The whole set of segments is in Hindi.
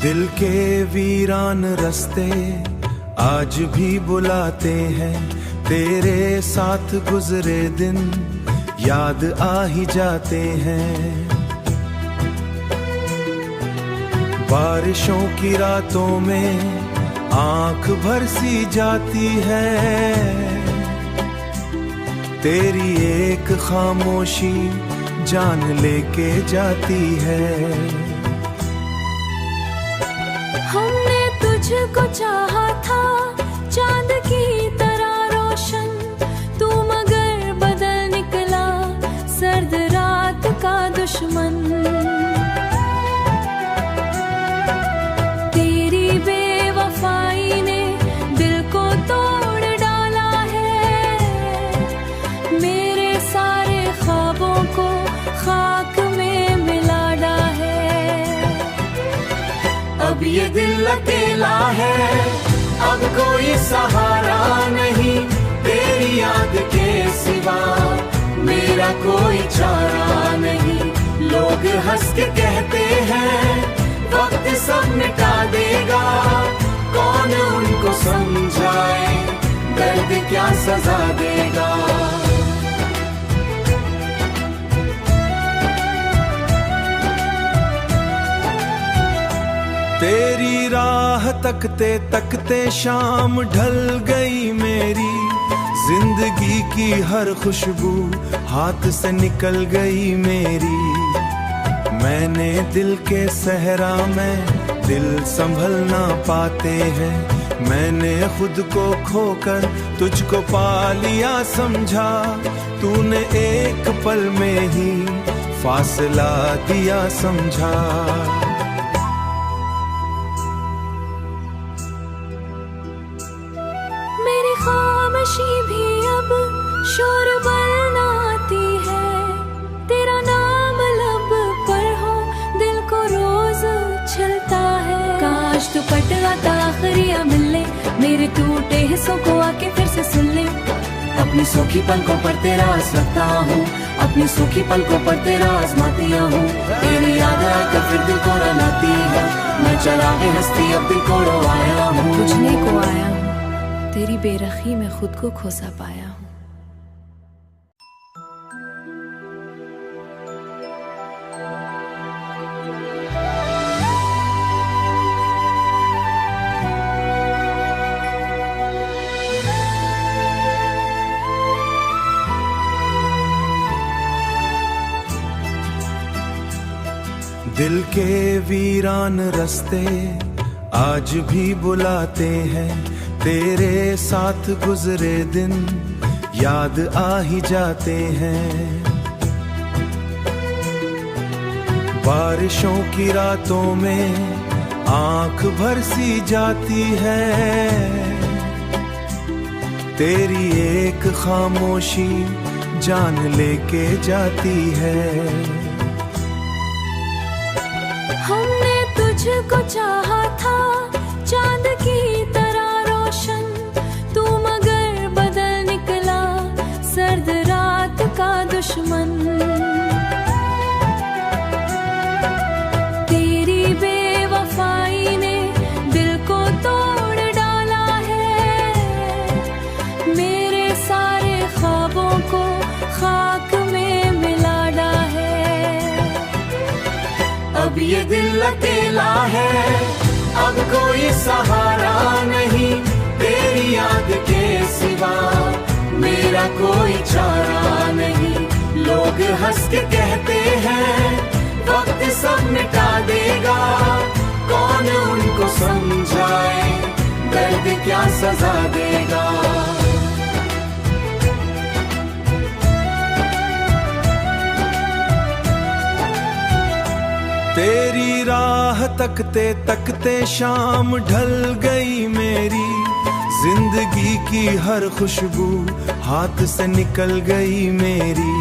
दिल के वीरान रास्ते आज भी बुलाते हैं, तेरे साथ गुजरे दिन याद आ ही जाते हैं। बारिशों की रातों में आंख भर सी जाती है, तेरी एक खामोशी जान लेके जाती है। हमने तुझको चाहा था चांद की तरह रोशन, तू मगर बदल निकला सर्द रात का दुश्मन। तेरी बेवफाई ने दिल को तोड़ डाला है, मेरे सारे ख्वाबों को खाक में मिला डाला है। अब ये दिल अकेला है, अब कोई सहारा नहीं, तेरी याद के सिवा मेरा कोई चारा नहीं। लोग हंस के कहते हैं वक्त सब मिटा देगा, कौन उनको समझाए दर्द क्या सजा देगा। तेरी राह तकते तकते शाम ढल गई मेरी, जिंदगी की हर खुशबू हाथ से निकल गई मेरी। मैंने दिल के सहरा में दिल संभल ना पाते हैं, मैंने खुद को खोकर तुझको पा लिया समझा, तूने एक पल में ही फासला दिया समझा। मेरी खामोशी भी अब शोर बनाती है, तेरा नाम लब पर हो दिल को रोज छलता है। काश तू पटलाता आखिरियां मिल ले, मेरे टूटे हिस्सों को आके फिर से सुन ले। अपनी सूखी पलकों पर तेरा रखता हूँ, अपनी सूखी पलकों पर तेरा आजमातियाँ हूँ। तेरी याद आकर फिर दिल को रुलाती है, मैं चला के हंसती अब दिल को रोवाया हूँ। पूछने को आया हूँ, तेरी बेरखी में खुद को खोसा पाया हूँ। दिल के वीरान रास्ते आज भी बुलाते हैं, तेरे साथ गुजरे दिन याद आ ही जाते हैं। बारिशों की रातों में आंख भर सी जाती है, तेरी एक खामोशी जान लेके जाती है। हमने तुझको चाहा था चांद की तरह रोशन, तू मगर बदल निकला सर्द रात का दुश्मन। तेरी बेवफाई ने दिल को तोड़ डाला है, मेरे सारे ख्वाबों को खाक में मिला डाला है। अब ये दिल अकेला है, अब कोई सहारा नहीं, तेरी याद के सिवा मेरा कोई चारा नहीं। लोग हंस के कहते हैं वक्त सब मिटा देगा, कौन उनको समझाए दर्द क्या सजा देगा। तेरी राह तकते तकते शाम ढल गई मेरी, जिंदगी की हर खुशबू हाथ से निकल गई मेरी।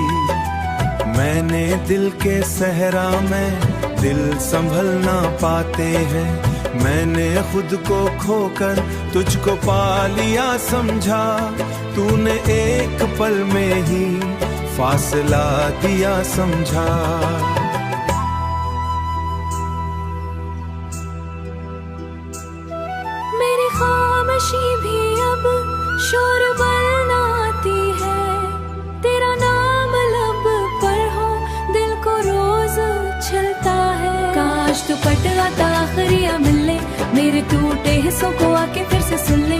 मैंने दिल के सहरा में दिल संभल ना पाते हैं, मैंने खुद को खोकर तुझको पा लिया समझा, तूने एक पल में ही फासला दिया समझा। खामोशी भी अब शोरगुल न आती है, तेरा नाम लब पर हो दिल को रोज छलता है। काश तू पट आता आखिरिया मिलने, मेरे टूटे हिस्सों को आके फिर से सुन ले।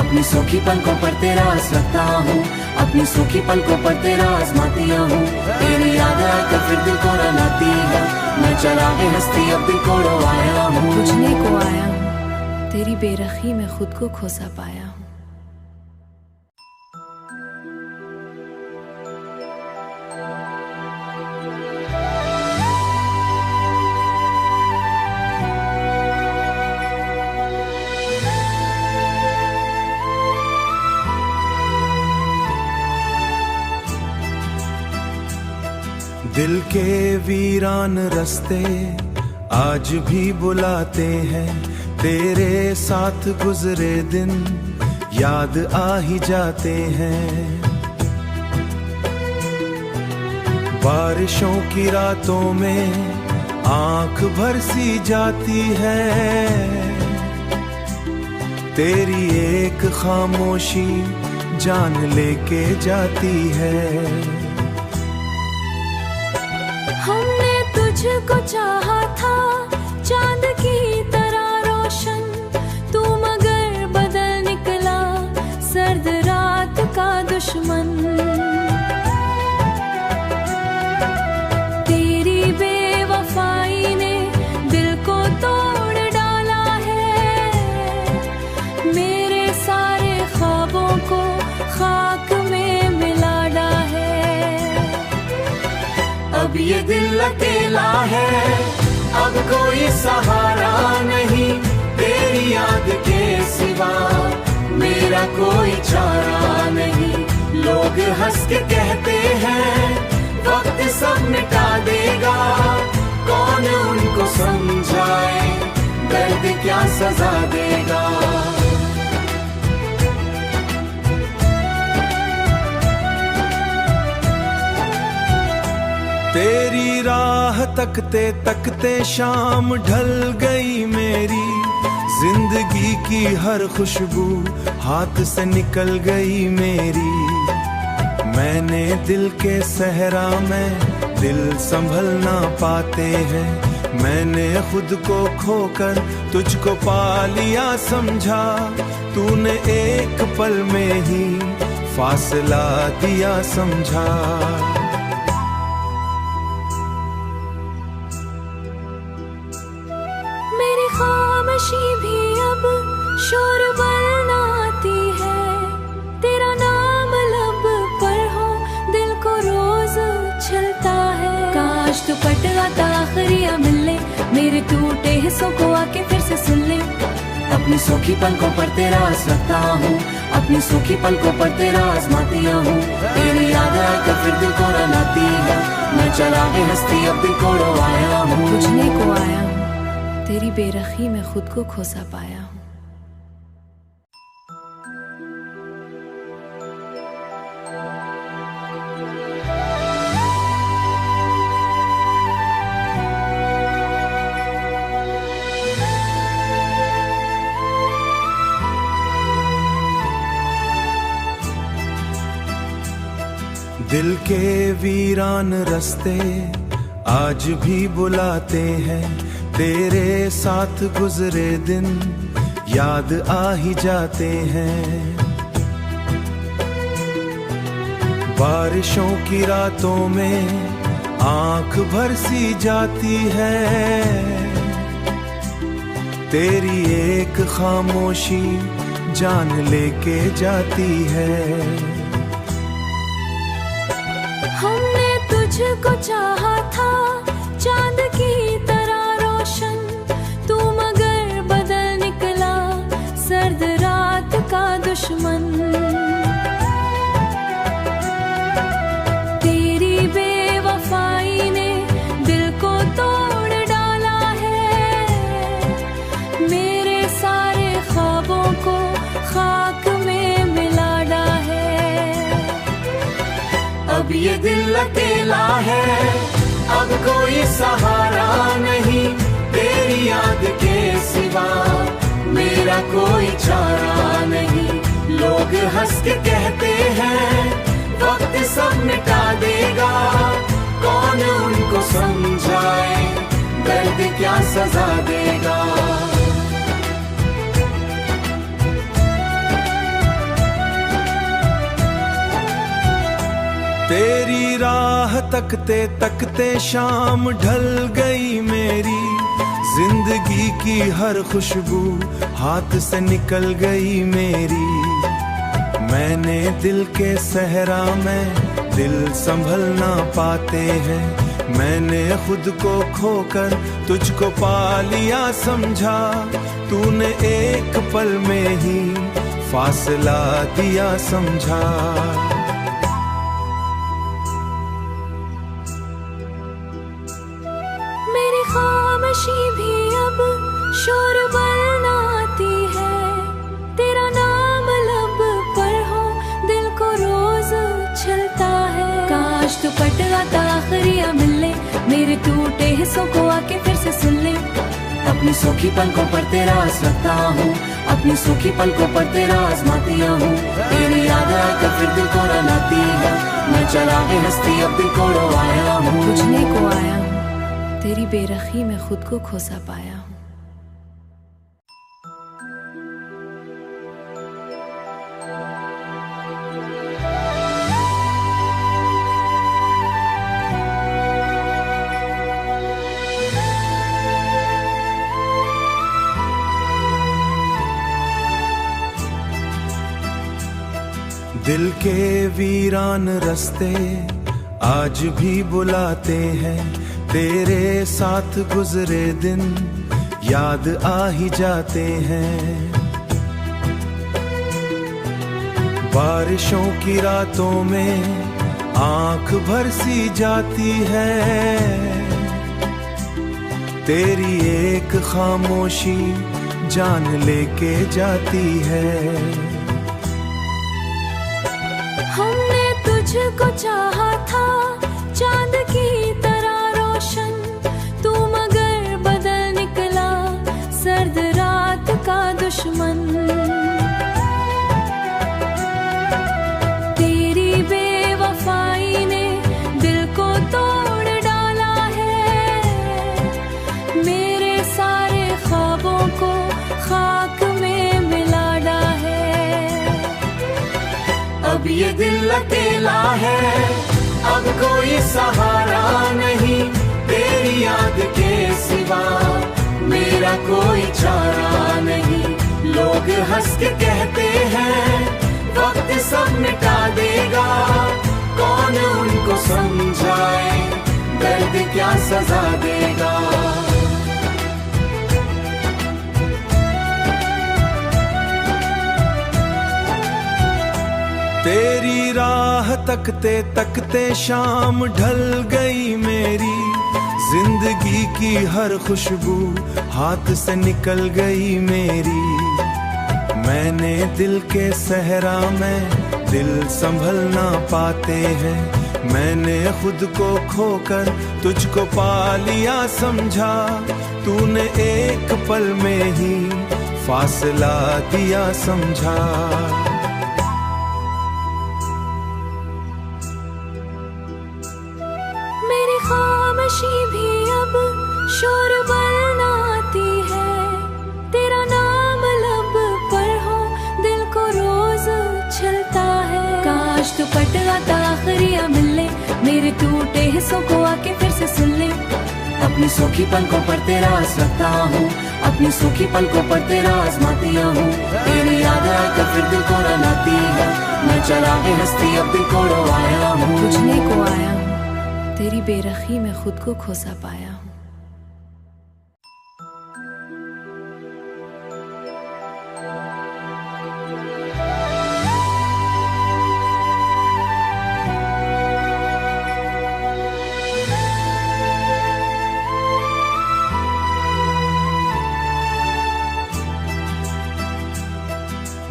अपनी सूखी पलकों पर तेरा आस रखता हूँ, अपनी सूखी पलकों पर तेरा आजमाती हूँ। तेरी याद आकर फिर दिल को रुलाती है, मैं चला के हंसती अब दिल को रोवाया हूँ। पूछने को आया हूँ, तेरी बेरखी में खुद को खोसा पाया हूँ। दिल के वीरान रास्ते आज भी बुलाते हैं, तेरे साथ गुजरे दिन याद आ ही जाते हैं। बारिशों की रातों में आंख भर सी जाती है, तेरी एक खामोशी जान लेके जाती है। हमने तुझको चाहा था चांद की तरह रोशन, तू मगर बदल निकला सर्द रात का दुश्मन। तेरी बेवफाई ने दिल को तोड़ डाला है, मेरे सारे ख्वाबों को खाक में मिला डाला है। अब ये दिल अकेला है, अब कोई सहारा नहीं, तेरी याद के सिवा मेरा कोई चारा नहीं। लोग हंस के कहते हैं वक्त सब मिटा देगा, कौन उनको समझाए दर्द क्या सजा देगा। तेरी राह तकते तकते शाम ढल गई मेरी, जिंदगी की हर खुशबू हाथ से निकल गई मेरी। मैंने दिल के सहरा में दिल संभल ना पाते हैं, मैंने खुद को खोकर तुझको पा लिया समझा, तूने एक पल में ही फासला दिया समझा। मेरी खामोशी भी अब शोरगुल न आती है, तेरा नाम लब पर हो दिल को रोज छलता है। काश तू पट आता आखिरिया मिलने, मेरे टूटे हिस्सों को आके फिर से सुन ले। अपनी सूखी पलकों पर तेरा आस रखता हूँ, अपनी सूखी पलकों पर तेरा आजमाती हूँ। तेरी याद आकर फिर दिल को रुलाती है, मैं चला के हंसती अब दिल को रोवाया हूँ। पूछने को आया हूँ, तेरी बेरखी में खुद को खोसा पाया हूँ। दिल के वीरान रास्ते आज भी बुलाते हैं, तेरे साथ गुजरे दिन याद आ ही जाते हैं। बारिशों की रातों में आंख भर सी जाती है, तेरी एक खामोशी जान लेके जाती है। हमने तुझको चाहा था चांद की तरह रोशन, तू मगर बदल निकला सर्द रात का दुश्मन। तेरी बेवफाई ने दिल को तोड़ डाला है, मेरे सारे ख्वाबों को खाक में मिला डाला है। अब ये दिल अकेला है, अब कोई सहारा नहीं, तेरी याद के सिवा मेरा मेरा कोई चारा नहीं। लोग हंस के कहते हैं वक्त सब मिटा देगा, कौन उनको समझाए दर्द क्या सजा देगा। तेरी राह तकते तकते शाम ढल गई मेरी, जिंदगी की हर खुशबू हाथ से निकल गई मेरी। मैंने दिल के सहरा में दिल संभल ना पाते हैं, मैंने खुद को खोकर तुझको पा लिया समझा। तूने एक पल में ही फासला दिया समझा। मेरी खामोशी भी अब शोर बनाती है, तेरा नाम लब पर हो दिल को रोज छलता है। काश तू पट आता आखिरिया मिलने, मेरे टूटे हिस्सों को आके फिर से सुन ले। अपनी सूखी पलकों पर तेरा आजमाता हूँ, अपनी सूखी पलकों पर तेरा आजमाती हूँ। तेरी याद आकर फिर दिल को रुलाती है, मैं चला के हंसती अब दिल को रोवाया हूँ। पूछने को आया हूँ, तेरी बेरखी में खुद को खोसा पाया हूँ। दिल के वीरान रास्ते आज भी बुलाते हैं, तेरे साथ गुजरे दिन याद आ ही जाते हैं। बारिशों की रातों में आंख भर सी जाती है, तेरी एक खामोशी जान लेके जाती है। हमने तुझको चाहा था चांद की तरह रोशन, तू मगर बदल निकला सर्द रात का दुश्मन। तेरी बेवफाई ने दिल को तोड़ डाला है, मेरे सारे ख्वाबों को खाक में मिला डाला है। अब ये दिल अकेला है, अब कोई सहारा नहीं, तेरी याद के सिवा मेरा कोई चारा नहीं। लोग हंस के कहते हैं वक्त सब मिटा देगा, कौन उनको समझाए दर्द क्या सजा देगा। तेरी राह तकते तकते शाम ढल गई मेरी, जिंदगी की हर खुशबू हाथ से निकल गई मेरी। मैंने दिल के सहरा में दिल संभल ना पाते हैं, मैंने खुद को खोकर तुझको पा लिया समझा। तूने एक पल में ही फासला दिया समझा। मेरी खामोशी भी अब शोर बनाती है, तेरा नाम लब पर हो दिल को रोज छलता है। काश तू पट आता आखिरिया मिलने, मेरे टूटे हिस्सों को आके फिर से सुन ले। अपनी सूखी पलकों पर तेरा आजमाता हूँ, अपनी सूखी पलकों पर तेरा आजमाती हूँ। तेरी याद आकर फिर दिल को रुलाती है, मैं चला के हंसती अब दिल को रोवाया हूँ। पूछने को आया हूँ, तेरी बेरखी में खुद को खोसा पाया हूँ।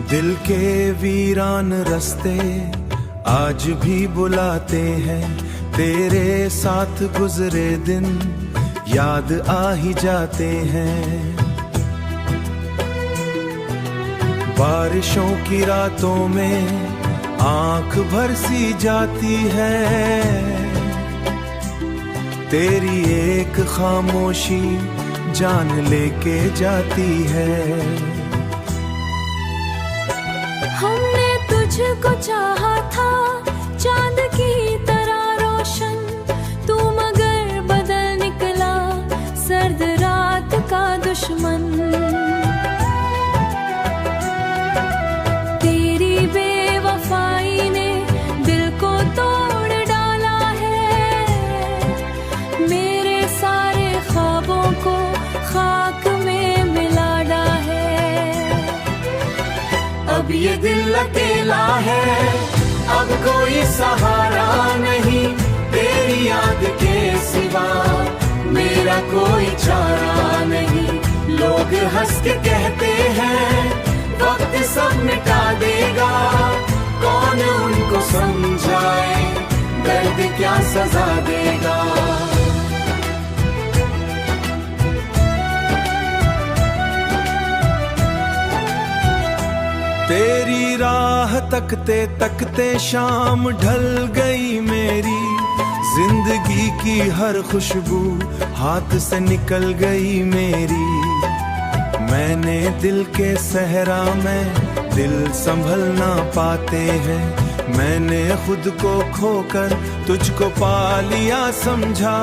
दिल के वीरान रास्ते आज भी बुलाते हैं, तेरे साथ गुजरे दिन याद आ ही जाते हैं। बारिशों की रातों में आंख भर सी जाती है, तेरी एक खामोशी जान लेके जाती है। हमने तुझको चाहा था चांद की तरह रोशन, तू मगर बदल निकला सर्द रात का दुश्मन। तेरी बेवफाई ने दिल को तोड़ डाला है, मेरे सारे ख्वाबों को खाक में मिला डाला है। अब ये दिल अकेला है, अब कोई सहारा नहीं, तेरी याद के सिवा मेरा कोई चारा नहीं। लोग हंस के कहते हैं वक्त सब मिटा देगा, कौन उनको समझाए दर्द क्या सजा देगा। तेरी राह तकते तकते शाम ढल गई मेरी, जिंदगी की हर खुशबू हाथ से निकल गई मेरी। मैंने दिल के सहरा में दिल संभल ना पाते हैं, मैंने खुद को खोकर तुझको पा लिया समझा,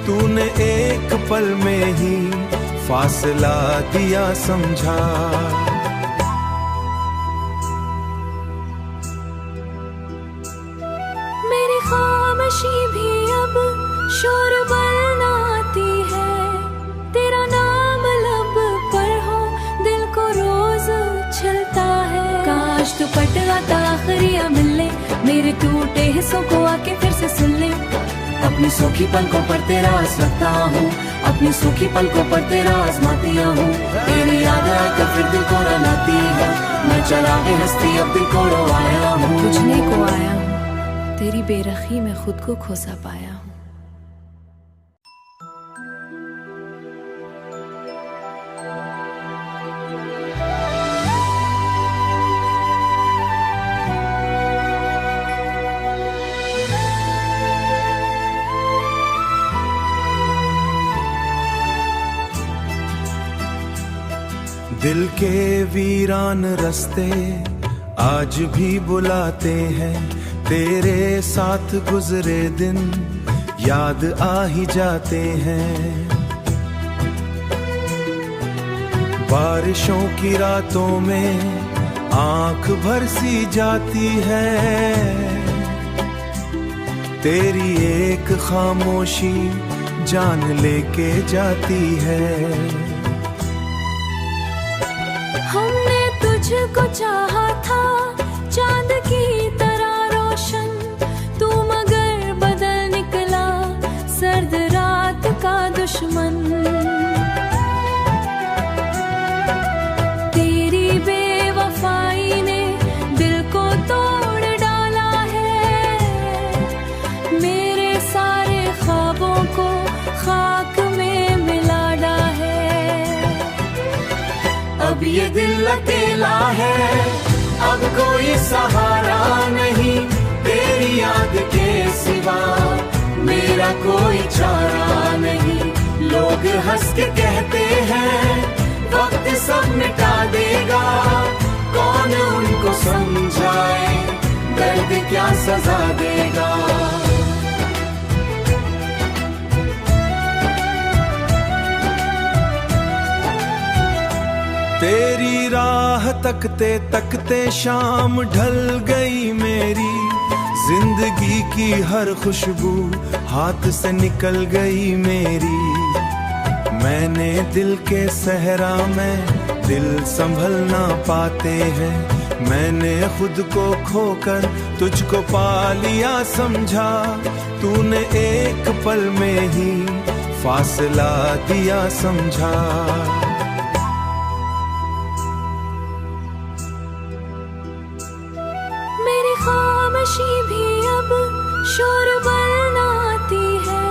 तूने एक पल में ही फासला दिया समझा। मेरी खामोशी भी अब शोर बनाती है, तेरा नाम लब पर हो दिल को रोज छलता है। काश तू पट आता आखिरिया मिलने, मेरे टूटे हिस्सों को आके फिर से सुन ले। अपनी सूखी पलकों पर तेरा रखता हूँ, अपनी सूखी पलकों पर तेरा आजमाती हूँ। तेरी याद आकर फिर दिल को रुलाती है, मैं चला के हंसती अब दिल को रोवाया हूँ। पूछने को आया हूँ, तेरी बेरखी में खुद को खोसा पाया हूँ। दिल के वीरान रास्ते आज भी बुलाते हैं, तेरे साथ गुजरे दिन याद आ ही जाते हैं। बारिशों की रातों में आंख भर सी जाती है, तेरी एक खामोशी जान लेके जाती है। हमने तुझको चाहा था चांद की तरह रोशन, तू मगर बदल निकला सर्द रात का दुश्मन। तेरी बेवफाई ने दिल को तोड़ डाला है, मेरे सारे ख्वाबों को खाक में मिला डाला है। अब ये दिल अकेला है, अब कोई सहारा नहीं, तेरी याद के सिवा मेरा कोई चारा नहीं। लोग हंस के कहते हैं वक्त सब मिटा देगा, कौन उनको समझाए दर्द क्या सजा देगा। तेरी राह तकते तकते शाम ढल गई मेरी, जिंदगी की हर खुशबू हाथ से निकल गई मेरी। मैंने दिल के सहरा में दिल संभल ना पाते हैं, मैंने खुद को खोकर तुझको पा लिया समझा, तूने एक पल में ही फासला दिया समझा। मेरी खामोशी भी अब शोर बनाती है,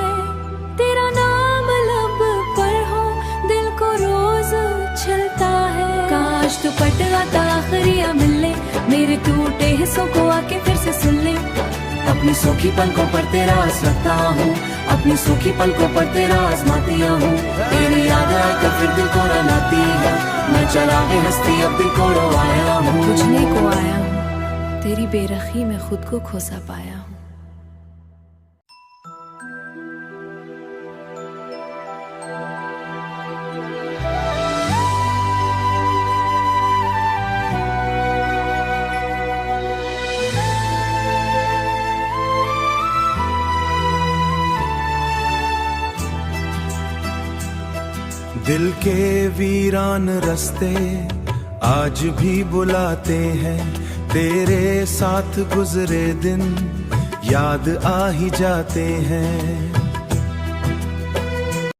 तेरा नाम लब पर हो दिल को रोज छलता है। काश तू पट आता मेरे टूटे हिस्सों को आके फिर से सुन ले। अपनी सूखी पलकों पर तेरा रखता हूँ, अपनी सूखी पलकों पर तेरा आजमातिया हूँ। तेरी याद आकर फिर दिल को रुलाती है, मैं चला के हंसती अब दिल को रोवाया हूँ। पूछने को आया हूँ, तेरी बेरखी में खुद को खोसा पाया हूँ। दिल के वीरान रास्ते आज भी बुलाते हैं, तेरे साथ गुजरे दिन याद आ ही जाते हैं।